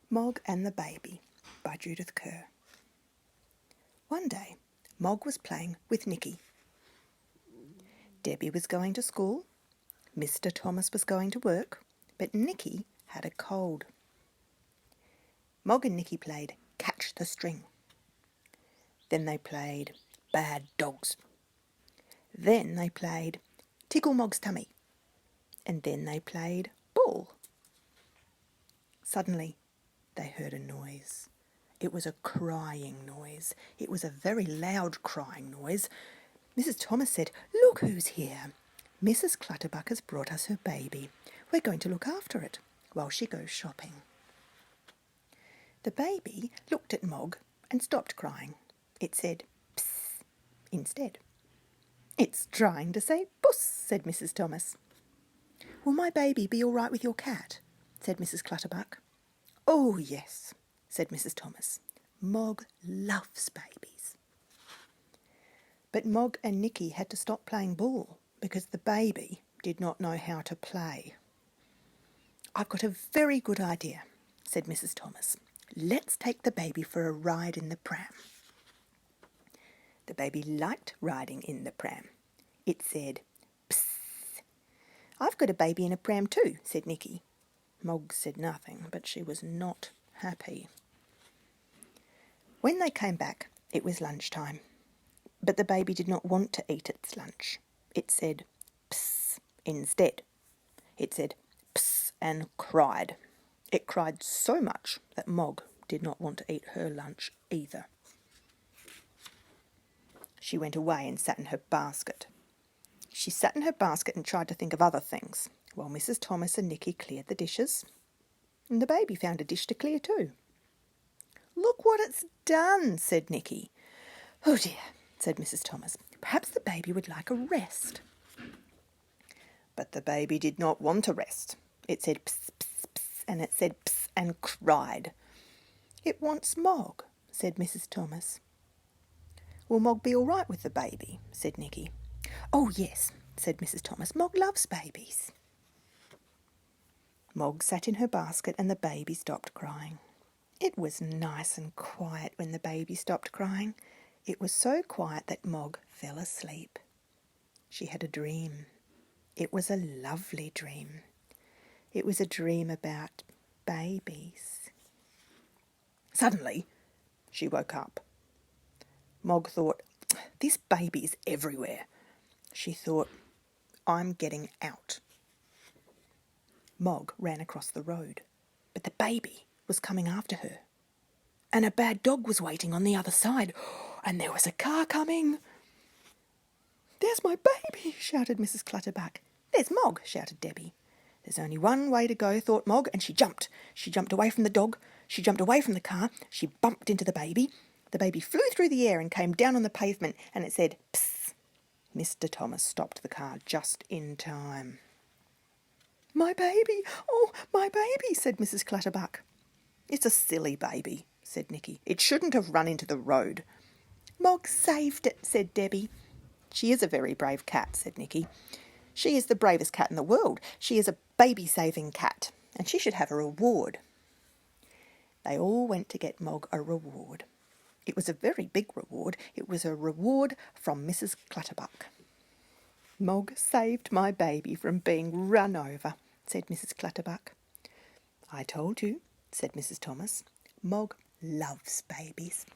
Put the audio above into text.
Mog and the Baby by Judith Kerr. One day, Mog was playing with Nicky. Debbie was going to school, Mr. Thomas was going to work, but Nicky had a cold. Mog and Nicky played Catch the String. Then they played Bad Dogs. Then they played Tickle Mog's Tummy. And then they played Ball. Suddenly, they heard a noise. It was a crying noise. It was a very loud crying noise. Mrs. Thomas said, "Look who's here. Mrs. Clutterbuck has brought us her baby. We're going to look after it while she goes shopping." The baby looked at Mog and stopped crying. It said, "Psst," instead. "It's trying to say puss," said Mrs. Thomas. "Will my baby be all right with your cat?" said Mrs. Clutterbuck. "Oh, yes," said Mrs. Thomas. "Mog loves babies." But Mog and Nicky had to stop playing ball because the baby did not know how to play. "I've got a very good idea," said Mrs. Thomas. "Let's take the baby for a ride in the pram." The baby liked riding in the pram. It said, "Psst." "I've got a baby in a pram too," said Nicky. Mog said nothing, but she was not happy. When they came back, it was lunchtime. But the baby did not want to eat its lunch. It said, "Psst," instead. It said, "Psst," and cried. It cried so much that Mog did not want to eat her lunch either. She went away and sat in her basket. She sat in her basket and tried to think of other things, while Mrs. Thomas and Nicky cleared the dishes. And the baby found a dish to clear too. "Look what it's done," said Nicky. "Oh dear," said Mrs. Thomas. "Perhaps the baby would like a rest." But the baby did not want a rest. It said pss, pss, pss, and it said pss and cried. "It wants Mog," said Mrs. Thomas. "Will Mog be all right with the baby?" said Nicky. "Oh, yes," said Mrs. Thomas. "Mog loves babies." Mog sat in her basket and the baby stopped crying. It was nice and quiet when the baby stopped crying. It was so quiet that Mog fell asleep. She had a dream. It was a lovely dream. It was a dream about babies. Suddenly, she woke up. Mog thought, "This baby is everywhere." She thought, "I'm getting out." Mog ran across the road, but the baby was coming after her. And a bad dog was waiting on the other side, and there was a car coming. "There's my baby," shouted Mrs. Clutterbuck. "There's Mog," shouted Debbie. "There's only one way to go," thought Mog, and she jumped. She jumped away from the dog. She jumped away from the car. She bumped into the baby. The baby flew through the air and came down on the pavement, and it said, "Psst." Mr. Thomas stopped the car just in time. "My baby! Oh, my baby!" said Mrs. Clutterbuck. "It's a silly baby," said Nicky. "It shouldn't have run into the road." "Mog saved it," said Debbie. "She is a very brave cat," said Nicky. "She is the bravest cat in the world. She is a baby-saving cat, and she should have a reward." They all went to get Mog a reward. It was a very big reward. It was a reward from Mrs. Clutterbuck. "Mog saved my baby from being run over," said Mrs. Clutterbuck. "I told you," said Mrs. Thomas. "Mog loves babies."